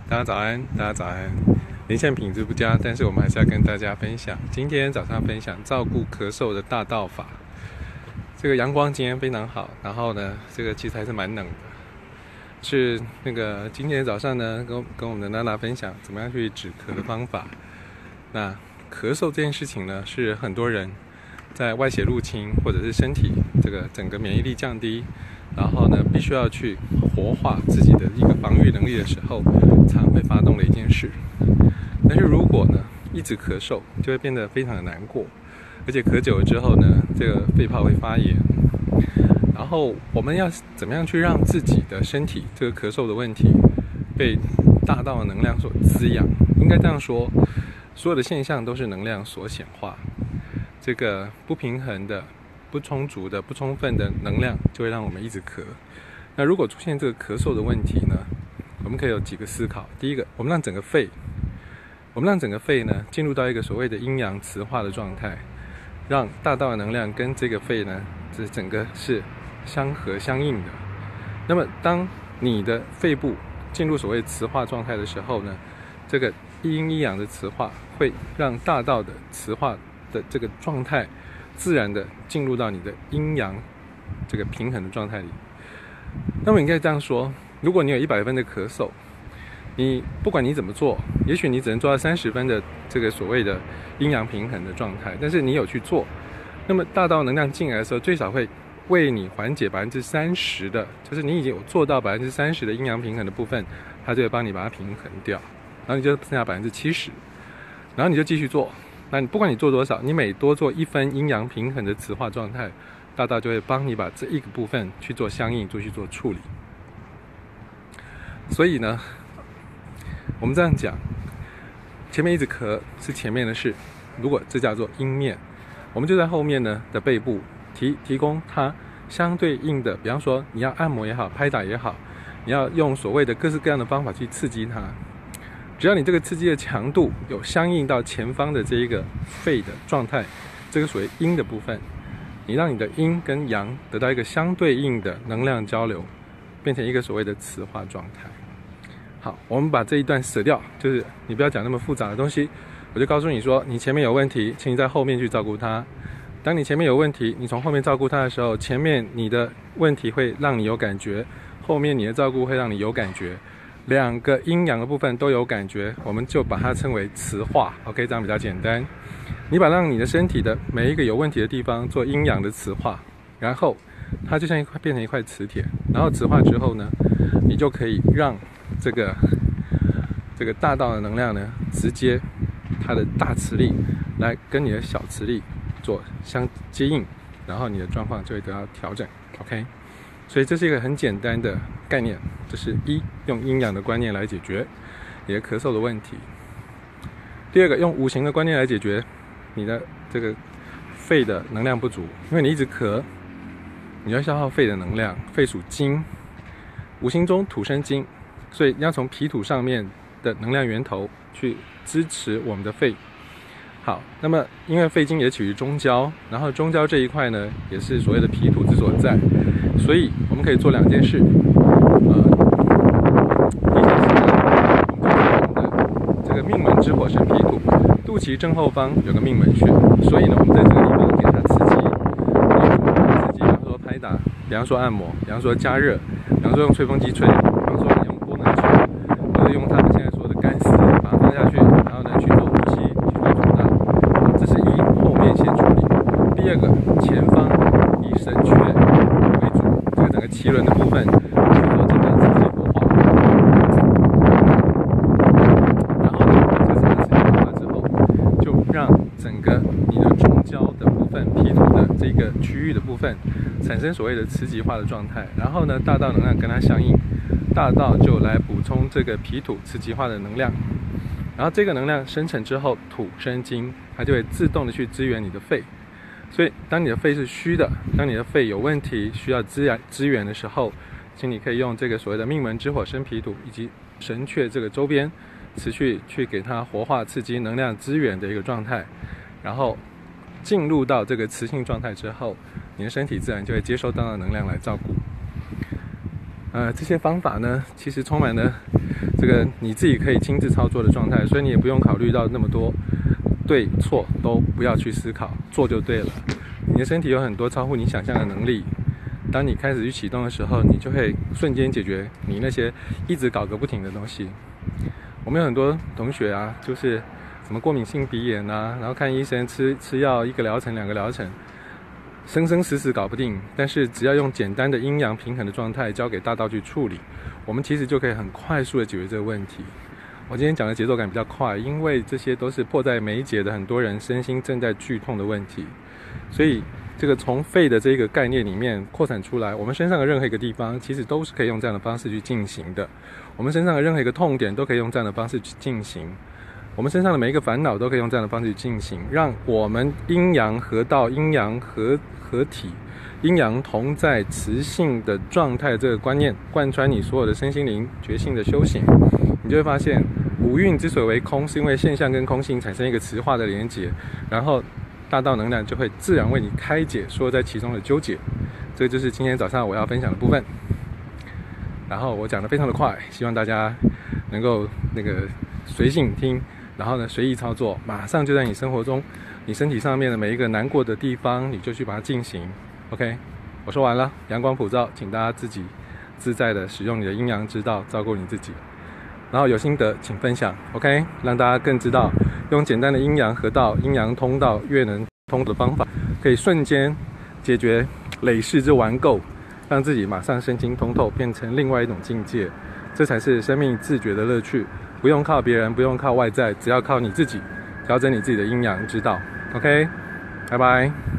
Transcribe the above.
大家早安，大家早安。连线品质不佳，但是我们还是要跟大家分享。今天早上分享照顾咳嗽的大道法。这个阳光今天非常好，然后呢，这个其实还是蛮冷的。是那个今天早上呢，跟我们的娜娜分享怎么样去止咳的方法。那咳嗽这件事情呢，是很多人在外邪入侵或者是身体这个整个免疫力降低，然后呢，必须要去活化自己的一个防御能力的时候，常会发动的一件事。但是如果呢一直咳嗽，就会变得非常的难过，而且咳久了之后呢，这个肺泡会发炎。然后我们要怎么样去让自己的身体这个咳嗽的问题被大道的能量所滋养？应该这样说，所有的现象都是能量所显化。这个不平衡的、不充足的、不充分的能量，就会让我们一直咳。那如果出现这个咳嗽的问题呢，我们可以有几个思考。第一个，我们让整个肺呢进入到一个所谓的阴阳磁化的状态，让大道的能量跟这个肺呢，这整个是相合相应的。那么当你的肺部进入所谓磁化状态的时候呢，这个一阴一阳的磁化会让大道的磁化的这个状态自然的进入到你的阴阳这个平衡的状态里。那么你可以这样说，如果你有100分的咳嗽，你不管你怎么做，也许你只能做到30分的这个所谓的阴阳平衡的状态，但是你有去做，那么大道能量进来的时候，最少会为你缓解30%的，就是你已经有做到30%的阴阳平衡的部分，它就会帮你把它平衡掉，然后你就剩下70%，然后你就继续做。那你不管你做多少，你每多做1分阴阳平衡的磁化状态，大道就会帮你把这一个部分去做相应，去做处理。所以呢，我们这样讲，前面一直咳是前面的事，如果这叫做阴面，我们就在后面呢的背部提供它相对应的，比方说你要按摩也好，拍打也好，你要用所谓的各式各样的方法去刺激它。只要你这个刺激的强度有相应到前方的这一个肺的状态，这个属于阴的部分，你让你的阴跟阳得到一个相对应的能量交流，变成一个所谓的磁化状态。好，我们把这一段舍掉，就是你不要讲那么复杂的东西，我就告诉你说，你前面有问题，请你在后面去照顾它。当你前面有问题，你从后面照顾它的时候，前面你的问题会让你有感觉，后面你的照顾会让你有感觉，两个阴阳的部分都有感觉，我们就把它称为磁化。 OK， 这样比较简单。你把让你的身体的每一个有问题的地方做阴阳的磁化，然后它就像变成一块磁铁，然后磁化之后呢，你就可以让这个大道的能量呢，直接它的大磁力来跟你的小磁力做相接应，然后你的状况就会得到调整。 OK， 所以这是一个很简单的概念，就是用阴阳的观念来解决你的咳嗽的问题。第二个，用五行的观念来解决你的这个肺的能量不足，因为你一直咳，你要消耗肺的能量，肺属金，五行中土生金，所以你要从脾土上面的能量源头去支持我们的肺。好，那么因为肺经也起于中焦，然后中焦这一块呢，也是所谓的脾土之所在，所以我们可以做2件事。第一件事呢，我们的这个命门之火生脾土，肚脐正后方有个命门穴，所以呢，我们在这个地方给它刺激，比方说拍打，比方说按摩，比方说加热，比方说用吹风机吹，比方说用波能球，或者用他们现在说的干丝把它放下去，然后呢去做呼吸，去做吐纳。这是后面先处理。第二个，前方以神阙为主，这个整个脐轮的部分去做这个刺激活化。然后呢，这3个刺激活化之后，就让整个你的中焦的部分、脾土的这个区域的部分产生所谓的磁极化的状态，然后呢，大道能量跟它相应，大道就来补充这个脾土磁极化的能量，然后这个能量生成之后，土生金，它就会自动的去支援你的肺。所以当你的肺是虚的，当你的肺有问题需要支援的时候，请你可以用这个所谓的命门之火生脾土以及神阙这个周边持续去给它活化刺激能量支援的一个状态，然后进入到这个磁性状态之后，你的身体自然就会接收到能量来照顾。这些方法呢，其实充满了这个你自己可以亲自操作的状态，所以你也不用考虑到那么多对错，都不要去思考，做就对了。你的身体有很多超乎你想象的能力，当你开始去启动的时候，你就会瞬间解决你那些一直搞个不停的东西。我们有很多同学啊，就是什么过敏性鼻炎啊，然后看医生吃药，1个疗程2个疗程，生生死死搞不定，但是只要用简单的阴阳平衡的状态交给大道去处理，我们其实就可以很快速的解决这个问题。我今天讲的节奏感比较快，因为这些都是迫在眉睫的很多人身心正在剧痛的问题，所以这个从肺的这个概念里面扩展出来，我们身上的任何一个地方其实都是可以用这样的方式去进行的，我们身上的任何一个痛点都可以用这样的方式去进行，我们身上的每一个烦恼都可以用这样的方式去进行，让我们阴阳合道、阴阳合体、阴阳同在、磁性的状态这个观念贯穿你所有的身心灵觉性的修行，你就会发现五蕴之所以为空，是因为现象跟空性产生一个磁化的连结，然后大道能量就会自然为你开解所有在其中的纠结。这个就是今天早上我要分享的部分，然后我讲得非常的快，希望大家能够随性听，然后呢随意操作，马上就在你生活中你身体上面的每一个难过的地方，你就去把它进行。 OK， 我说完了，阳光普照，请大家自己自在的使用你的阴阳之道，照顾你自己，然后有心得请分享 OK， 让大家更知道用简单的阴阳合道、阴阳通道、月能通的方法，可以瞬间解决累世之顽垢，让自己马上身心通透，变成另外一种境界。这才是生命自觉的乐趣，不用靠别人，不用靠外在，只要靠你自己调整你自己的阴阳之道。 OK， 拜拜。